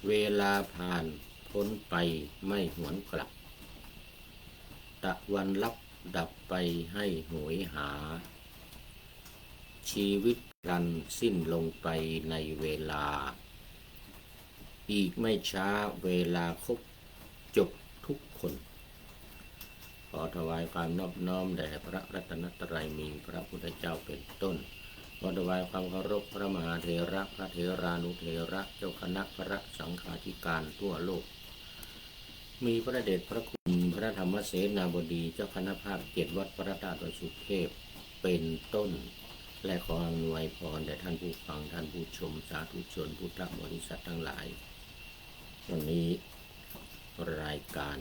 เวลาผ่านพ้นไปไม่หวนกลับตะวันลับดับไปให้โหยหาชีวิตพลันสิ้นลงไปในเวลาอีกไม่ช้าเวลาครบจบทุกคนขอถวายความนอบน้อมแด่พระรัตนตรัยมีพระพุทธเจ้าเป็นต้นขอถวายความเคารพพระมหาเถระพระเถรานุเถระเจ้าคณะพระสังฆาธิการทั่วโลกมีพระเดชพระคุณพระธรรมเสนาบดีเจ้าคณะภาค7วัดพระธาตุดอยสุเทพเป็นต้นและขออำนวยพรแด่ท่านผู้ฟังท่านผู้ชมสาธุชนพุทธบริษัททั้งหลายวันนี้รายการ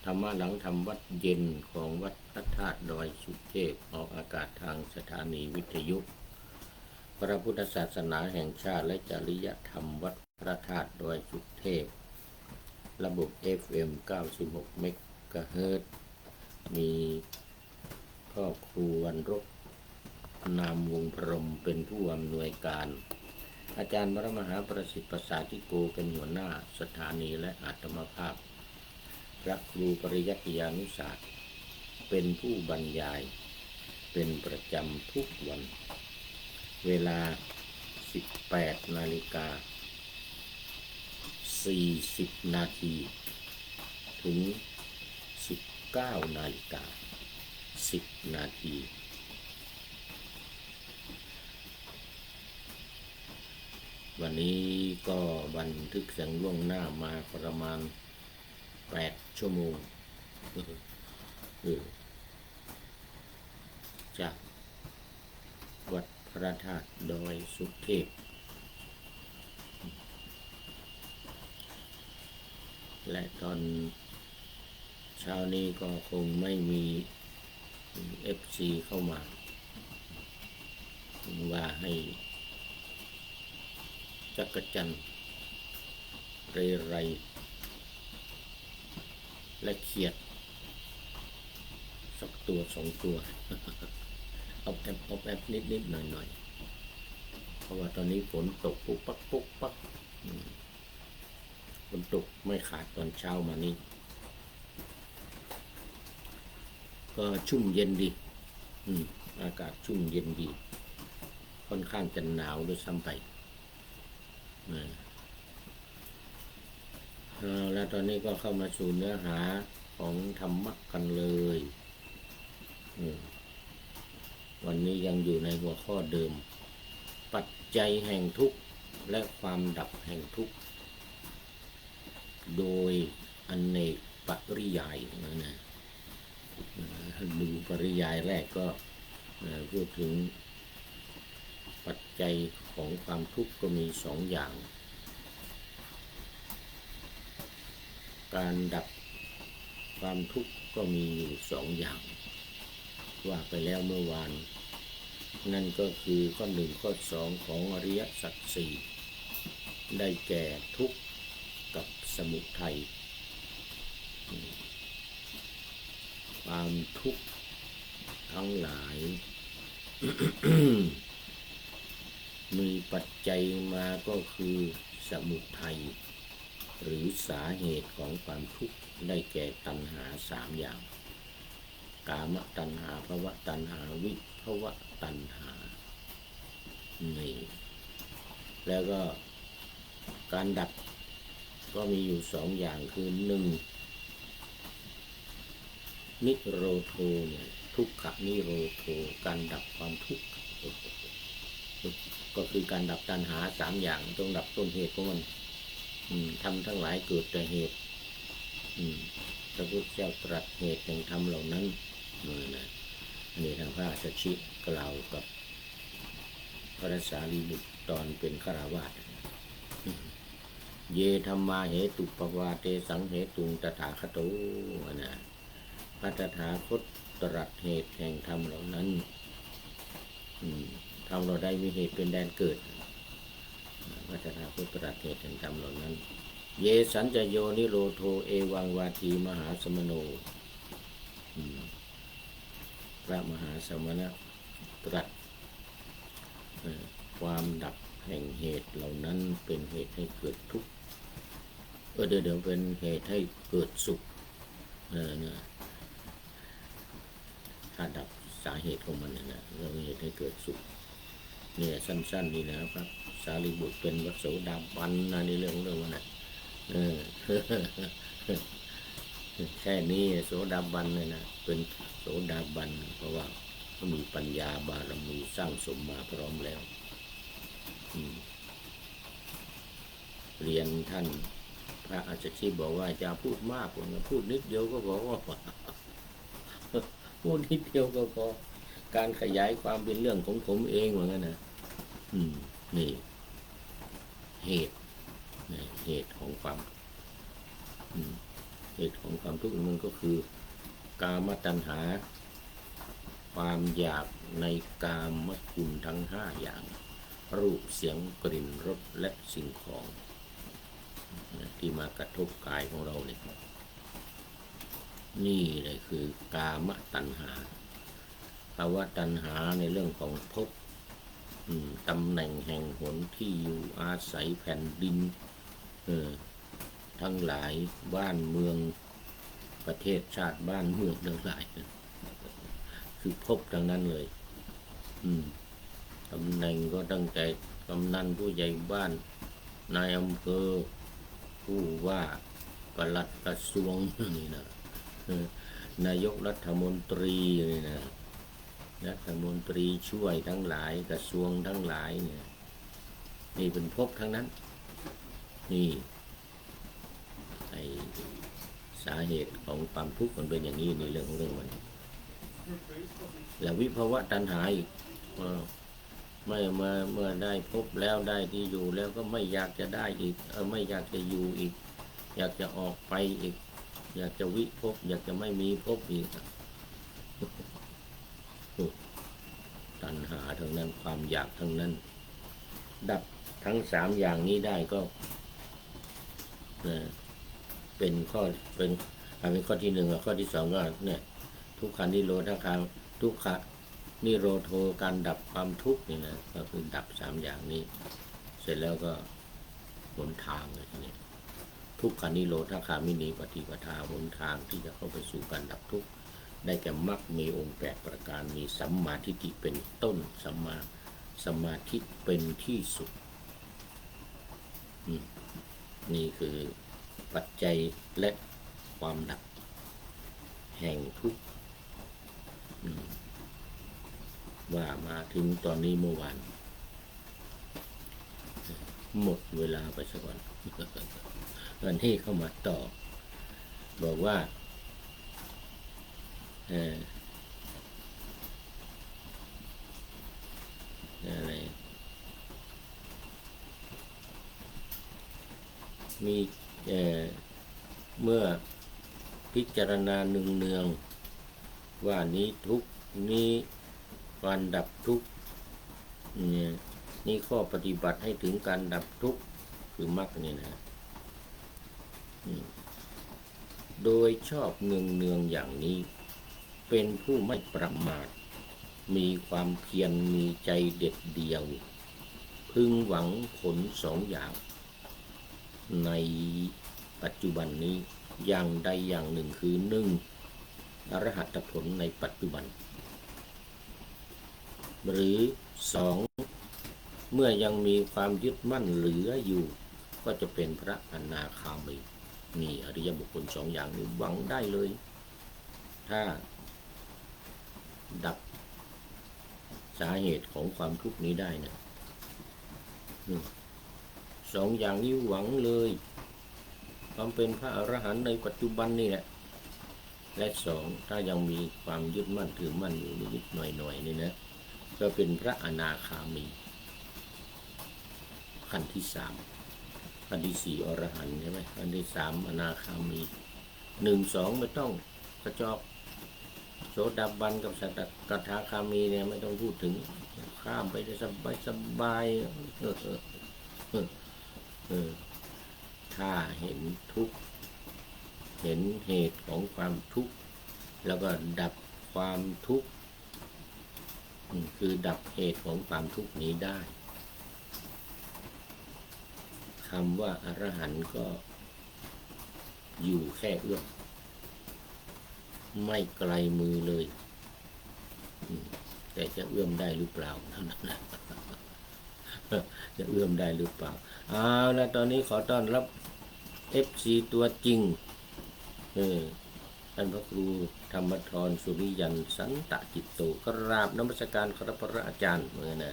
ธรรมะหลังธรรมวัดเย็นของวัดพระธาตุดอยสุเทพออกอากาศทางสถานีวิทยุพระพุทธศาสนาแห่งชาติและจริยธรรมวัดพระธาตุดอยสุเทพระบบ FM 96 เมกะเฮิรตซ์มีพ่อครูวันรบนามวงพรหมเป็นผู้อำนวยการอาจารย์พระมหาประสิทธิ์ประสาธิโกเป็นหัวหน้าสถานีและอาตมาภาพพระครูปริยัติยานุศาสตร์เป็นผู้บรรยายเป็นประจำทุกวันเวลา 18:40 นาทีถึง 19:10 นาทีวันนี้ก็บันทึกเสียงล่วงหน้ามาประมาณ8 ชั่วโมงจากวัดพระธาตุดอยสุเทพและตอนเช้านี้ก็คงไม่มี FC เข้ามาว่าให้จักรจันทร์เรไรและเขียดสักตัว2 ตัวเอาแอบนิดหน่อยเพราะว่าตอนนี้ฝนตกปุ๊บปักฝนตกไม่ขาดตอนเช้ามานี้ก็ชุ่มเย็นดีอากาศชุ่มเย็นดีค่อนข้างจะหนาวด้วยซ้ำไปแล้วตอนนี้ก็เข้ามาสู่เนื้อหาของธรรมะกันเลยวันนี้ยังอยู่ในหัวข้อเดิมปัจจัยแห่งทุกข์และความดับแห่งทุกข์โดยอเนกปริยายนะดูปริยายแรกก็พูดถึงปัจจัยของความทุกข์ก็มี2 อย่างการดับความทุกข์ก็มีอยู่2 อย่างว่าไปแล้วเมื่อวานนั่นก็คือข้อ1ข้อ2ของอริยสัจ4ได้แก่ทุกข์กับสมุทัยความทุกข์ทั้งหลาย มีปัจจัยมาก็คือสมุทัยหรือสาเหตุของความทุกข์ได้แก่ตัณหา3 อย่างกามตัณหาภวตัณหาวิภวตัณหานี่แล้วก็การดับก็มีอยู่2 อย่างคือ1นิโรโธเนี่ยทุกขนิโรโธการดับความทุกข์ก็คือการดับตัณหา3 อย่างต้องดับต้นเหตุของมันทำทั้งหลายเกิดแต่เหตุพระพุทธเจ้าตรัสเหตุแห่งธรรมเหล่านั้นอันนี้ทางพระสัชชิกล่าวกับพระสารีบุตรตอนเป็นฆราวาสเยธัมมาเหตุปวาเตสังเหตุงตถาคโตนะพระตถาคตตรัสเหตุแห่งธรรมเหล่านั้นทำเราได้มีเหตุเป็นแดนเกิดพระตถาคตตรัสเหตุแห่งธรรมเหล่านั้นเยสัญจโยนิโรโธเอวังวาทีมหาสมโนพระมหาสมณะตรัสความดับ แห่งเหตุเหล่านั้นเป็นเหตุให้เกิดทุกข์เดี๋ยวเป็นเหตุให้เกิดสุขเนี่ยถ้าดับสาเหตุของมันเนี่ยเราเหตุให้เกิดสุขเนี่ยสั้นๆนี่นะครับสารีบุตรเป็นพระโสดาบันนะในเรื่องมันนะแค่นี้โสดาบันเลยนะเป็นโสดาบันเพราะว่าเขามีปัญญาบารมีสร้างสมมาพร้อมแล้วเรียนท่านพระอาจารย์ชีบอกว่าจะพูดมากกว่าพูดนิดเดียวก็บอกว่าพูดนิดเดียวก็พอการขยายความเป็นเรื่องของผมเองเหมือนกันนะนี่เหตุของความเหตุของความทุกข์มันก็คือกามตัณหาความอยากในกามคุณทั้ง5อย่างรูปเสียงกลิ่นรสและสิ่งของที่มากระทบกายของเราเนี่ยนี่เลยคือกามตัณหาภาวะตัณหาในเรื่องของภพตำแหน่งแห่งหนที่อยู่อาศัยแผ่นดินทั้งหลายบ้านเมืองประเทศชาติบ้านเมืองทั้งหลายคือภพทั้งนั้นเลยตำแหน่งก็ตั้งแต่กำนันผู้ใหญ่บ้านนายอำเภอผู้ว่าปลัดกระทรวงนี่นะนายกรัฐมนตรีนี่นะรัฐมนตรีช่วยทั้งหลายกระทรวงทั้งหลายเนี่ยนี่เป็นภพทั้งนั้นนี่ไอสาเหตุของความทุกข์มันเป็นอย่างนี้ในเรื่องของเรื่องมันแล้ววิภวะตัณหาอีกไม่เมื่อได้พบแล้วได้ที่อยู่แล้วก็ไม่อยากจะได้อีกไม่อยากจะอยู่อีกอยากจะออกไปอีกอยากจะวิภพอยากจะไม่มีภพอีกตัณหาทั้งนั้นความอยากทั้งนั้นดับทั้ง3อย่างนี้ได้ก็เป็นข้อเป็นข้อที่1กับข้อที่2ก็เนี่ยทุกขันนิโรธคาทุกขะนิโรโธการดับความทุกข์นี่นะก็คือดับ3อย่างนี้เสร็จแล้วก็หนทางเลยทีนี้ทุกขันนิโรธคามินีปฏิปทาหนทางที่จะเข้าไปสู่การดับทุกข์ได้แก่มรรคมีองค์8ประการมีสัมมาทิฏฐิเป็นต้นสัมมาสมาธิเป็นที่สุดนี่คือปัจจัยและความดับแห่งทุกข์ว่ามาถึงตอนนี้เมื่อวานหมดเวลาไปสักวันวันที่เข้ามาต่อบอกว่าอะไรมีเมื่อพิจารณาเนืองๆว่านี้ทุกนี้การดับทุกข์นี่ข้อปฏิบัติให้ถึงการดับทุกข์คือมรรคเนี่ยนะโดยชอบเนืองอย่างนี้เป็นผู้ไม่ประมาทมีความเพียรมีใจเด็ดเดี่ยวพึงหวังผล2อย่างในปัจจุบันนี้อย่างใดอย่างหนึ่งคือ1อรหัตผลในปัจจุบันหรือ2เมื่อยังมีความยึดมั่นเหลืออยู่ก็จะเป็นพระอนาคามีมีอริยบุคคล2อย่างนี้หวังได้เลยถ้าดับสาเหตุของความทุกข์นี้ได้นะ2อย่างนี้หวังเลยความเป็นพระอรหันต์ในปัจจุบันนี่แหละและ2ถ้ายังมีความยึดมั่นถือมั่นอยู่นิดๆหน่อยๆนี่นะก็เป็นพระอนาคามีขั้นที่3ขั้นที่4อรหันต์ใช่ไหมขั้นที่3อนาคามี1 2ไม่ต้องกระจอกโสดาบันกับสกทาคามีเนี่ยไม่ต้องพูดถึงข้ามไปได้สบายถ้าเห็นทุกข์เห็นเหตุของความทุกข์แล้วก็ดับความทุกข์คือดับเหตุของความทุกข์นี้ได้ คำว่าอรหันต์ก็อยู่แค่เอื้อมไม่ไกลมือเลยแต่จะเอื้อมได้หรือเปล่าเท่านั้นนะจะเอื้อมได้หรือเปล่าเอาละตอนนี้ขอต้อนรับ FC ตัวจริงท่านพระครูธรรมธรสุริยันสันตจิตโตกราบนมัสการพระอาจารย์เมื่อนะ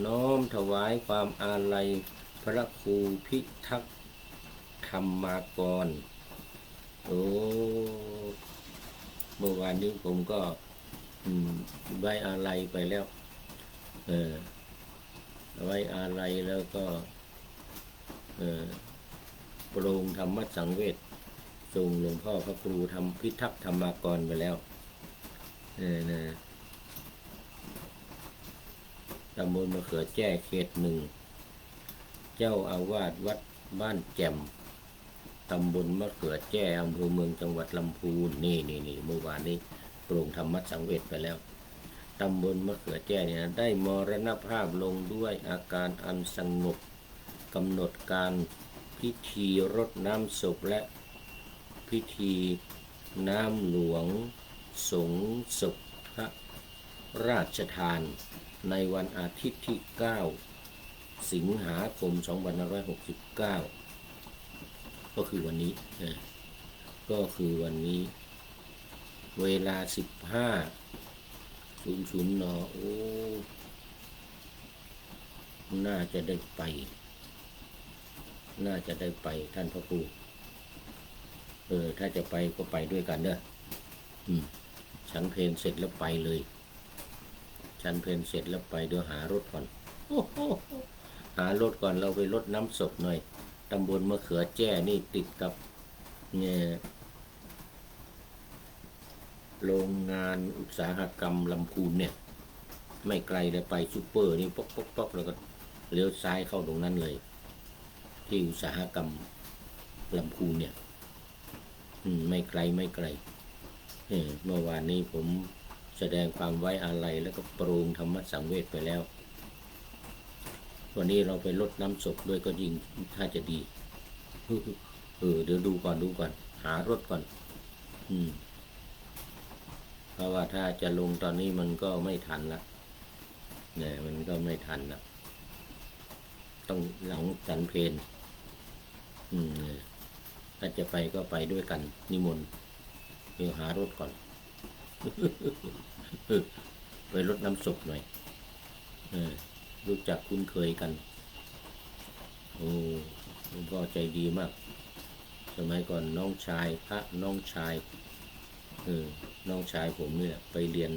น้อมถวายความอาลัยพระครูพิทักษ์ธรรมากรเมื่อวานนี้ผมก็ไว้อาลัยไปแล้วไว้อาลัยแล้วก็โปรงธรรมสังเวชทรงหลวงพ่อพระครูธรรมพิทักษ์ธรรมากรไปแล้วตำบลมะเขือแจ้เขต 1เจ้าอาวาสวัดบ้านแจ่มตำบลมะเขือแจ้อำเภอเมืองจังหวัดลำพูนนี่เมื่อวานนี้โปรงธรรมสังเวชไปแล้วตำบลมะเขือแจ้เนี่ยได้มรณภาพลงด้วยอาการอันสงบกำหนดการพิธีรดน้ำศพและพิธีน้ำหลวงสงศพพระราชทานในวันอาทิตย์ที่ 9 สิงหาคม 2569 ก็คือวันนี้เวลา 15:00 น.น่าจะได้ไปท่านพระครูถ้าจะไปก็ไปด้วยกันเด้อฉันเพลเสร็จแล้วไปเลยฉันเพลเสร็จแล้วไปเดี๋ยวหารถก่อนหารถก่อนเราไปรดน้ำศพหน่อยตำบลมะเขือแจ้นี่ติดกับโรงงานอุตสาหกรรมลำพูนเนี่ยไม่ไกลเลยไปซูเปอร์นี่ป๊อกแล้วก็เลี้ยวซ้ายเข้าตรงนั้นเลยที่อุตสาหกรรมลำพูนเนี่ยไม่ไกลเมื่อวานนี้ผมแสดงความไว้อาลัยแล้วก็โปรงธรรมสังเวชไปแล้ววันนี้เราไปรดน้ำศพด้วยก็ยิ่งถ้าจะดีเดี๋ยวดูก่อนหารถก่อนเพราะว่าถ้าจะลงตอนนี้มันก็ไม่ทันละเนี่ยมันก็ไม่ทันละต้องหลังฉันเพลถ้าจะไปก็ไปด้วยกันนิมนต์เดี๋ยวหารถก่อนไปรดน้ำศพหน่อยรู้จักคุ้นเคยกันหลวงพ่อใจดีมากสมัยก่อนน้องชายน้องชายผมเนี่ยไปเรียน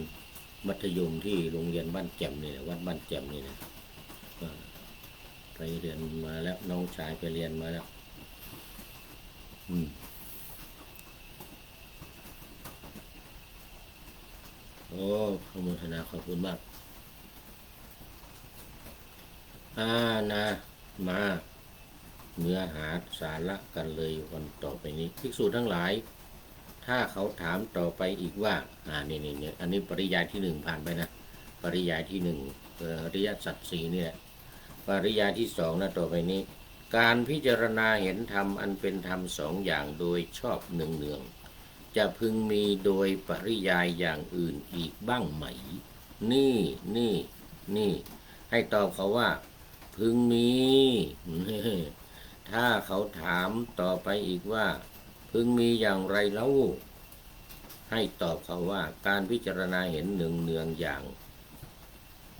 มัธยมที่โรงเรียนบ้านแจ่มนี่แหละวัดบ้านแจ่มนี่นะไปเรียนมาแล้วน้องชายไปเรียนมาแล้วขอบคุณนะขอบคุณมากนะมาเนื้อหาสาระกันเลยวันต่อไปนี้ภิกษุทั้งหลายถ้าเขาถามต่อไปอีกว่านี่อันนี้ปริยายที่ 1ผ่านไปนะปริยายที่ 1อริยสัจ 4เนี่ยปริยายที่ 2นะต่อไปนี้การพิจารณาเห็นธรรมอันเป็นธรรม2อย่างโดยชอบเนืองจะพึงมีโดยปริยายอย่างอื่นอีกบ้างไหมนี่ให้ตอบเขาว่าพึงมีถ้าเขาถามต่อไปอีกว่าพึงมีอย่างไรเล่าให้ตอบเขาว่าการพิจารณาเห็นเนืองอย่าง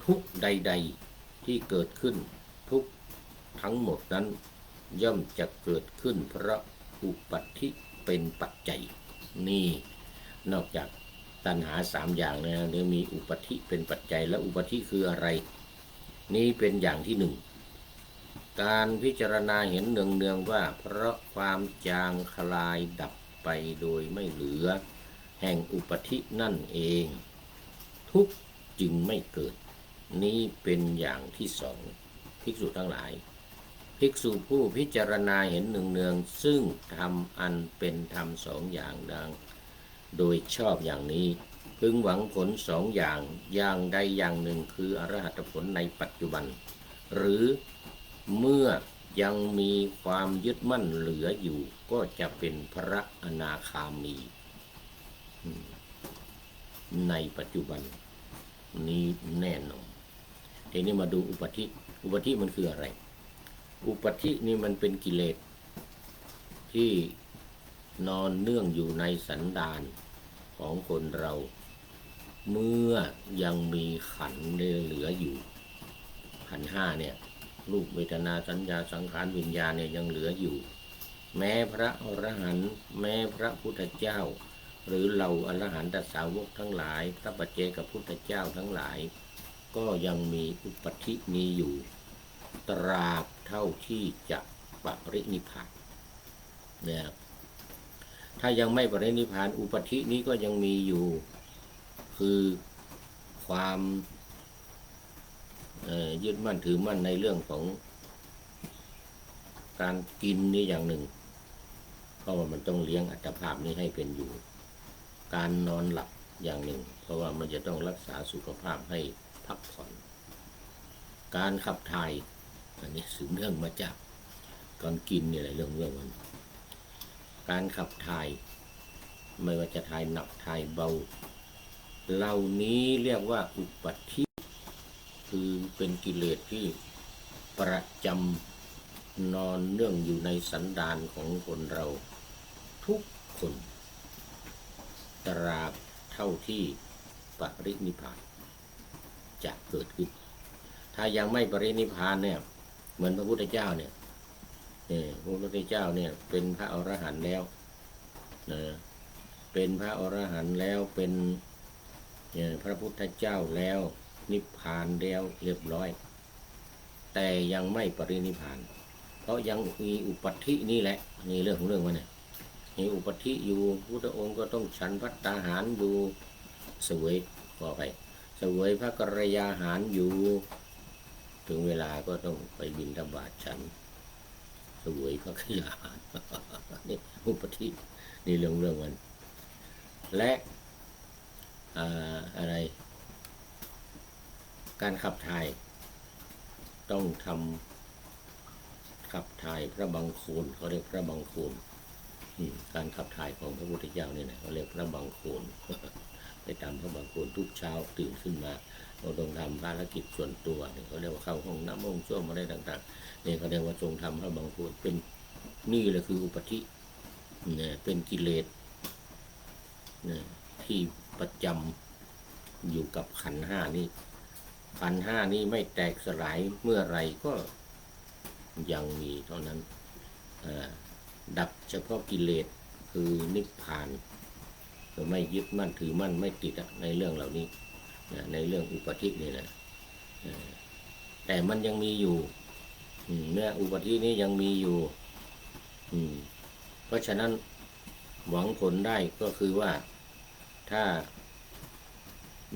ทุกใดๆที่เกิดขึ้นทุกทั้งหมดนั้นย่อมจะเกิดขึ้นเพราะอุปัฏฐิเป็นปัจจัยนี่นอกจากตัณหา3อย่างนะเดี๋ยวมีอุปัฏฐิเป็นปัจจัยและอุปัฏฐิคืออะไรนี่เป็นอย่างที่ 1การพิจารณาเห็นเนืองว่าเพราะความจางคลายดับไปโดยไม่เหลือแห่งอุปัฏฐินั่นเองทุกข์จึงไม่เกิดนี้เป็นอย่างที่ 2ภิกษุทั้งหลายภิกษุผู้พิจารณาเห็นเนืองซึ่งธรรมอันเป็นธรรม2อย่างดังโดยชอบอย่างนี้พึงหวังผล2อย่างใดอย่างหนึ่งคืออรหัตผลในปัจจุบันหรือเมื่อ ยังมีความยึดมั่นเหลืออยู่ก็จะเป็นพระอนาคามีในปัจจุบันนี้แน่นอนทีนี้มาดูอุปธิอุปธิมันคืออะไรอุปธินี่มันเป็นกิเลสที่นอนเนื่องอยู่ในสันดานของคนเราเมื่อยังมีขันธ์เหลืออยู่ขันธ์ห้าเนี่ยรูปเวทนาสัญญาสังขารวิญญาณเนี่ยยังเหลืออยู่แม้พระอรหันต์แม้พระพุทธเจ้าหรือเราอรหันตสาวกทั้งหลายพระปัจเจกพุทธเจ้าทั้งหลายก็ยังมีอุปธินี้อยู่ตราบเท่าที่จะปรินิพพานเนี่ยถ้ายังไม่ปรินิพพานอุปธินี้ก็ยังมีอยู่คือความยึดมั่นถือมั่นในเรื่องของการกินนี่อย่างหนึ่งเพราะว่ามันต้องเลี้ยงอัตภาพนี้ให้เป็นอยู่การนอนหลับอย่างหนึ่งเพราะว่ามันจะต้องรักษาสุขภาพให้พักผ่อนการขับถ่ายอันนี้สืบเนื่องมาจากการกินนี่แหละเรื่องมันการขับถ่ายไม่ว่าจะถ่ายหนักถ่ายเบาเหล่านี้เรียกว่าอุปธิคือเป็นกิเลสที่ประจำนอนเนื่องอยู่ในสันดานของคนเราทุกคนตราบเท่าที่ปรินิพพานจะเกิดขึ้นถ้ายังไม่ปรินิพพานเนี่ยเหมือนพระพุทธเจ้าเนี่ยพระพุทธเจ้าเนี่ยเป็นพระอรหันต์แล้วเป็นพระอรหันต์แล้วเป็นพระพุทธเจ้าแล้วนิพพานแล้วเรียบร้อยแต่ยังไม่ปรินิพพานเพราะยังมีอุปธินี่แหละนี่เรื่องของเรื่องมันเนี่ยมีอุปธิอยู่พุทธองค์ก็ต้องฉันภัตตาหารอยู่เสวยขอไปเสวยพระกรยาหารอยู่ถึงเวลาก็ต้องไปบิณฑบาตฉันเสวยพระกรยาหารนี่อุปธินี่เรื่องมันและอะไรการขับถ่ายต้องทำขับถ่ายพระบังโคลนเขาเรียกพระบังโคลนการขับถ่ายของพระพุทธเจ้าเนี่ยนะเขาเรียกพระบังโคลนไปทำพระบังโคลนทุกเช้าตื่นขึ้นมาเราต้องทำภารกิจส่วนตัวเนี่ยเขาเรียกว่าเข้าห้องน้ำห้องส้วมอะไรต่างๆเนี่ยเขาเรียกว่าทรงทำพระบังโคลนเป็นนี่แหละคืออุปธิเนี่ยเป็นกิเลสเนี่ยที่ประจำอยู่กับขันธ์ห้านี้ขันธ์ห้านี้ไม่แตกสลายเมื่อไรก็ยังมีเท่านั้นดับเฉพาะกิเลสคือนิพพานก็ไม่ยึดมั่นถือมั่นไม่ติดในเรื่องเหล่านี้ในเรื่องอุปธินี่นะแต่มันยังมีอยู่เมื่ออุปธินี้ยังมีอยู่เพราะฉะนั้นหวังผลได้ก็คือว่าถ้า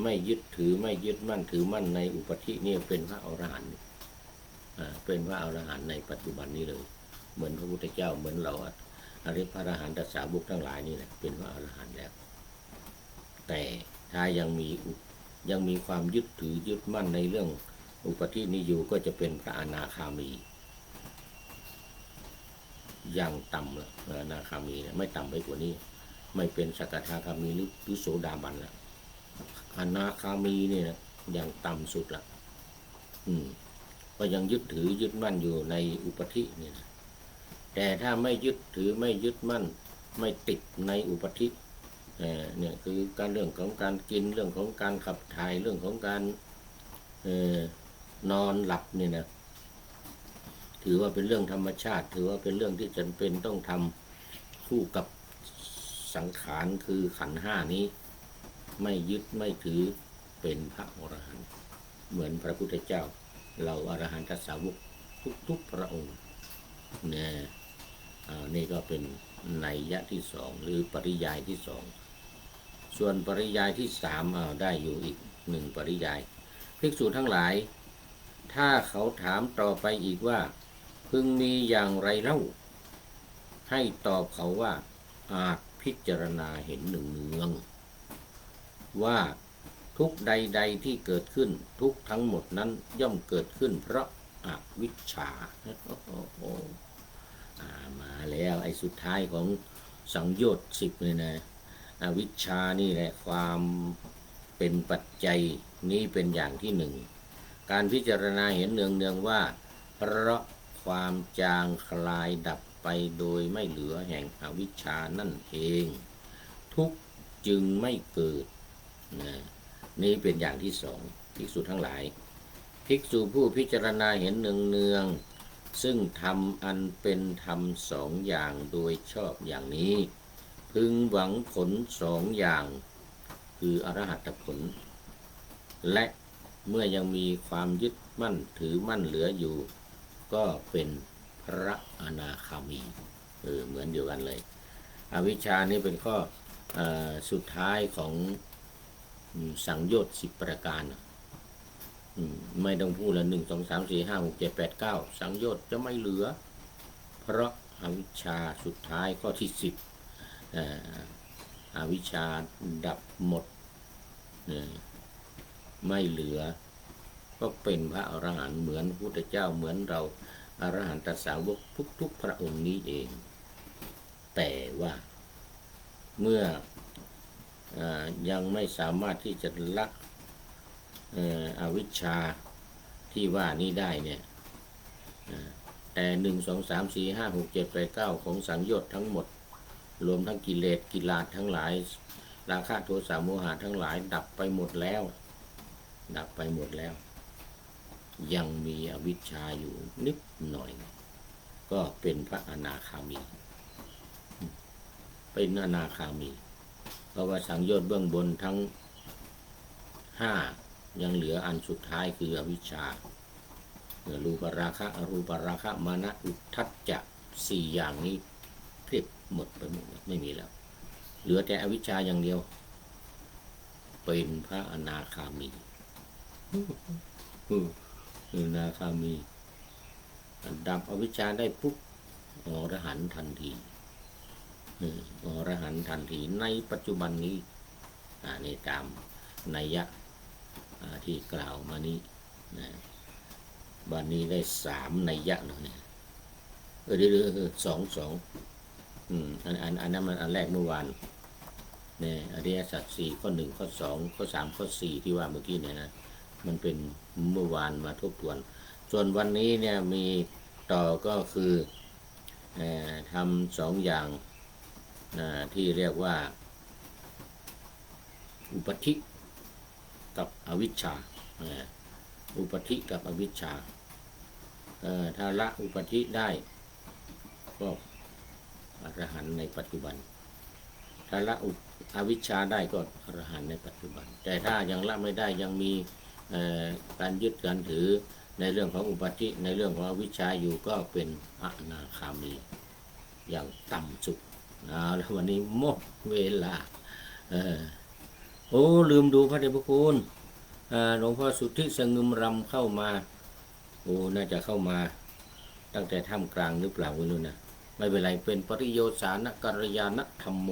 ไม่ยึดถือไม่ยึดมั่นถือมั่นในอุปธินี่เป็นพระอรหันต์เป็นพระอรหันต์ในปัจจุบันนี้เลยเหมือนพระพุทธเจ้าเหมือนเราอริยพระอรหันตสาวกทั้งหลายนี่แหละเป็นพระอรหันต์แล้วแต่ถ้ายังมีความยึดถือยึดมั่นในเรื่องอุปธินี้อยู่ก็จะเป็นพระอนาคามีอย่างต่ำละอนาคามีเนี่ยไม่ต่ำไปกว่านี้ไม่เป็นสกทาคามีหรือโสดาบันละอนาคามีเนี่ยอย่างต่ำสุดละก็ยังยึดถือยึดมั่นอยู่ในอุปธิเนี่ยแต่ถ้าไม่ยึดถือไม่ยึดมั่นไม่ติดในอุปธิเนี่ยคือการเรื่องของการกินเรื่องของการขับถ่ายเรื่องของการนอนหลับเนี่ยนะถือว่าเป็นเรื่องธรรมชาติถือว่าเป็นเรื่องที่จำเป็นต้องทำคู่กับสังขารคือขันธ์ห้านี้ไม่ยึดไม่ถือเป็นพระอรหันต์เหมือนพระพุทธเจ้าเราอรหันตสาวกทุกพระองค์เนี่ยนี่ก็เป็นนัยยะที่สองหรือปริยายที่สองส่วนปริยายที่สามได้อยู่อีกหนึ่งปริยายภิกษุทั้งหลายถ้าเขาถามต่อไปอีกว่าพึงมีอย่างไรเล่าให้ตอบเขาว่าอาจพิจารณาเห็นเนืองว่าทุกใดๆที่เกิดขึ้นทุกทั้งหมดนั้นย่อมเกิดขึ้นเพราะ อวิชชามาแล้วไอ้สุดท้ายของสังโยชน์10เลยนะอวิชชานี่แหละความเป็นปัจจัยนี้เป็นอย่างที่หนึ่งการพิจารณาเห็นเนืองๆว่าเพราะความจางคลายดับไปโดยไม่เหลือแห่งอวิชชานั่นเองทุกจึงไม่เกิดนะนี่เป็นอย่างที่สองภิกษุทั้งหลายภิกษุผู้พิจารณาเห็นเนืองๆซึ่งทำอันเป็นธรรมสองอย่างโดยชอบอย่างนี้พึงหวังผลสองอย่างคืออรหัตผลและเมื่อยังมีความยึดมั่นถือมั่นเหลืออยู่ก็เป็นพระอนาคามีเหมือนเดียวกันเลยอวิชชานี่เป็นข้อสุดท้ายของสังโยชน์10ประการไม่ต้องพูดละ1 2 3 4 5 6 7 8 9สังโยชน์จะไม่เหลือเพราะอวิชชาสุดท้ายข้อที่10อวิชชาดับหมดไม่เหลือก็เป็นพระอรหันต์เหมือนพระพุทธเจ้าเหมือนเราอรหันตสาวกทุกๆพระองค์นี้เองแต่ว่าเมื่อยังไม่สามารถที่จะละอวิชชาที่ว่านี้ได้เนี่ยแต่1 2 3 4 5 6 7 8 9ของสังโยชน์ทั้งหมดรวมทั้งกิเลสกิลาศทั้งหลายราคะโทสะโมหะทั้งหลายดับไปหมดแล้วยังมีอวิชชาอยู่นิดหน่อยก็เป็นพระอนาคามีเป็นอนาคามีเพราะว่าสังโยชน์เบื้องบนทั้ง5ยังเหลืออันสุดท้ายคืออวิชชารูปราคะอรูปราคะมานะอุทธัจจะ4อย่างนี้เรียบหมดไปหมดไม่มีแล้วเหลือแต่อวิชชาอย่างเดียวเป็นพระอนาคามีอนาคามีดับอวิชชาได้ปุ๊บอรหันต์ทันทีอรหันต์ทันทีในปัจจุบันนี้นี่ตามนัยยะที่กล่าวมานี้บัดนี้ได้3นัยยะแล้วเนี่ยเดี๋ยว2อันนั้นมันอันแรกเมื่อวานเนี่ยอริยสัจ4ข้อ1ข้อ2ข้อ3ข้อ4ที่ว่าเมื่อกี้เนี่ยนะมันเป็นเมื่อวานมาทบทวนส่วนวันนี้เนี่ยมีต่อก็คือทำ2อย่างที่เรียกว่าอุปธิกับอวิชชาอุปธิกับอวิชชาถ้าละอุปธิได้ก็อรหันต์ในปัจจุบันถ้าละอวิชชาได้ก็อรหันต์ในปัจจุบันแต่ถ้ายังละไม่ได้ยังมีการยึดการถือในเรื่องของอุปธิในเรื่องของอวิชชาอยู่ก็เป็นอนาคามีอย่างต่ำสุดแล้ววันนี้หมดเวลาลืมดูพระเดชพระคุณหลวงพ่อสุทธิสงึมรำเข้ามาน่าจะเข้ามาตั้งแต่ท่ามกลางหรือเปล่าไม่รู้นะไม่เป็นไรเป็นปริโยสานกัลยาณธรรมโม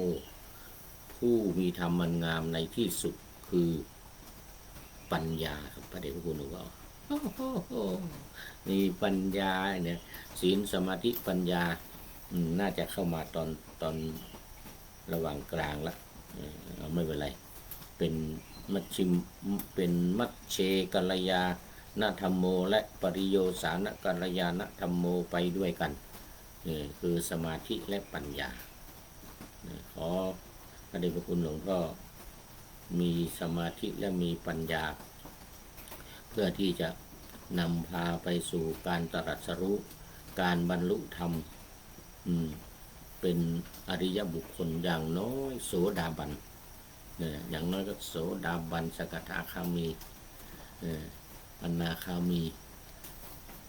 ผู้มีธรรมมันงามในที่สุดคือปัญญาครับพระเดชพระคุณหลวงพ่อมีปัญญาเนี่ยศีลสมาธิปัญญาน่าจะเข้ามาตอนระหว่างกลางละไม่เป็นไรเป็นมัชเชกัลยาณธรรมโมและปริโยสานกัลยาณธรรมโมไปด้วยกันคือสมาธิและปัญญาขอพระเดชพระคุณหลวงพ่อมีสมาธิและมีปัญญาเพื่อที่จะนำพาไปสู่การตรัสรู้การบรรลุธรรมเป็นอริยบุคคลอย่างน้อยโสดาบันอย่างน้อยก็โสดาบันสกทาคามีอนาคามี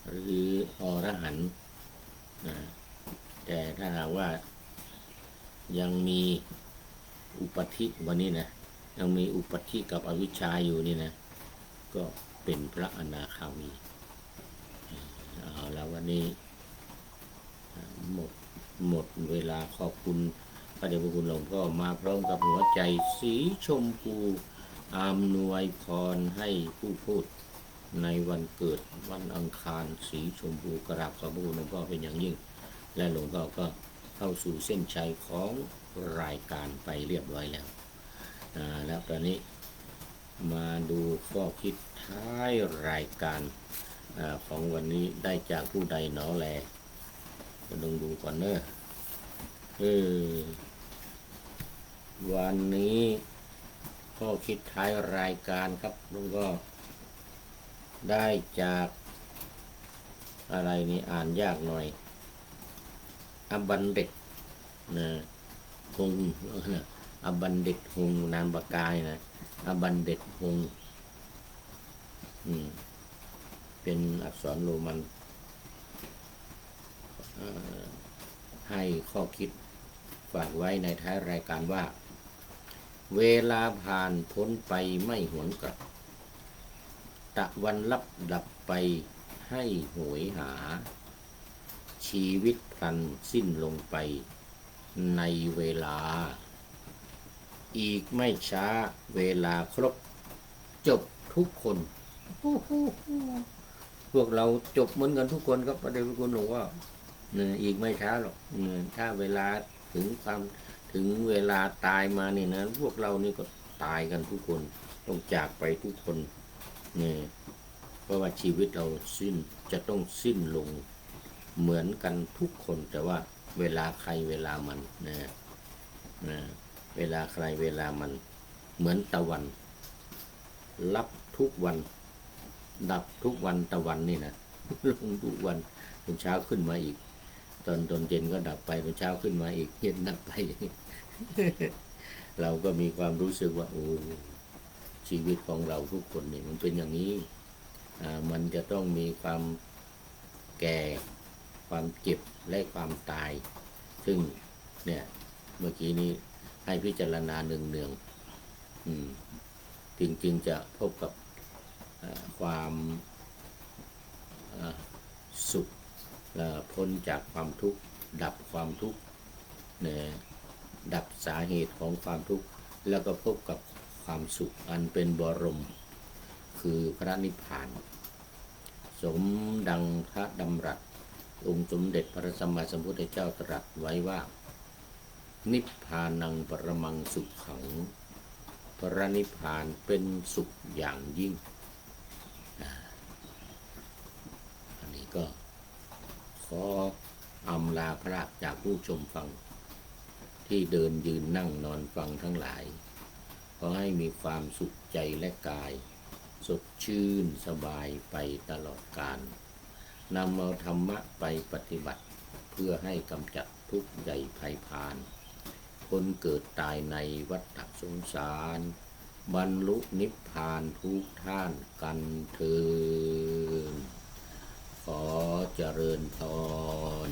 หรืออรหันต์แต่ถ้าหากว่ายังมีอุปธิวันนี้นะยังมีอุปธิกับอวิชชาอยู่นี่นะก็เป็นพระอนาคามีเอาแล้ววันนี้หมดเวลาขอบคุณพระเดชพระคุณหลวงพ่อมาพร้อมกับหัวใจสีชมพูอำนวยพรให้ผู้พูด ในวันเกิดวันอังคารสีชมพูกราบขอบคุณหลวงพ่อเป็นอย่างยิ่งและหลวงพ่อก็เข้าสู่เส้นชัยของรายการไปเรียบร้อยแล้วแล้วตอนนี้มาดูข้อคิดท้ายรายการของวันนี้ได้จากผู้ใดหนอแลจะลองดูก่อนเนอะวันนี้ข้อคิดท้ายรายการครับลุงก็ได้จากอะไรนี่อ่านยากหน่อยอบันเด็ดนะหงนะอบันเด็ดหงนามปากกายนะอบันเด็ดหงเป็นอักษรโรมันให้ข้อคิดฝากไว้ในท้ายรายการว่าเวลาผ่านพ้นไปไม่หวนกลับตะวันลับดับไปให้โหยหาชีวิตพลันสิ้นลงไปในเวลาอีกไม่ช้าเวลาครบจบทุกคนพวกเราจบเหมือนกันทุกคนครับพระเดชพระคุณหลวงว่าอีกไม่ช้าหรอกถ้าเวลาถึงเวลาตายมานี่นะพวกเรานี่ก็ตายกันทุกคนต้องจากไปทุกคนนี่เพราะว่าชีวิตเราจะต้องสิ้นลงเหมือนกันทุกคนแต่ว่าเวลาใครเวลามันนะเวลาใครเวลามันเหมือนตะวันรับทุกวันดับทุกวันตะวันนี่นะลงทุกวันตอนเช้าขึ้นมาอีกตอนเย็นก็ดับไปตอนเช้าขึ้นมาอีกเย็นดับไป เราก็มีความรู้สึกว่าโอ้ชีวิตของเราทุกคนนี่มันเป็นอย่างนี้มันจะต้องมีความแก่ความเจ็บและความตายซึ่งเนี่ยเมื่อกี้นี้ให้พิจารณาเนืองๆจริงๆจะพบกับความสุขพ้นจากความทุกข์ดับความทุกข์ดับสาเหตุของความทุกข์แล้วก็พบกับความสุขอันเป็นบรมคือพระนิพพานสมดังพระดำรัสองค์สมเด็จพระสัมมาสัมพุทธเจ้าตรัสไว้ว่านิพพานังปรมังสุขขังพระนิพพานเป็นสุขอย่างยิ่งอันนี้ก็ขออำลาพระจากผู้ชมฟังที่เดินยืนนั่งนอนฟังทั้งหลายขอให้มีความสุขใจและกายสดชื่นสบายไปตลอดกาลนำเอาธรรมะไปปฏิบัติเพื่อให้กำจัดทุกข์ใหญ่ภัยพานคนเกิดตายในวัฏสงสารบรรลุนิพพานทุกท่านกันเถิดขอเจริญพร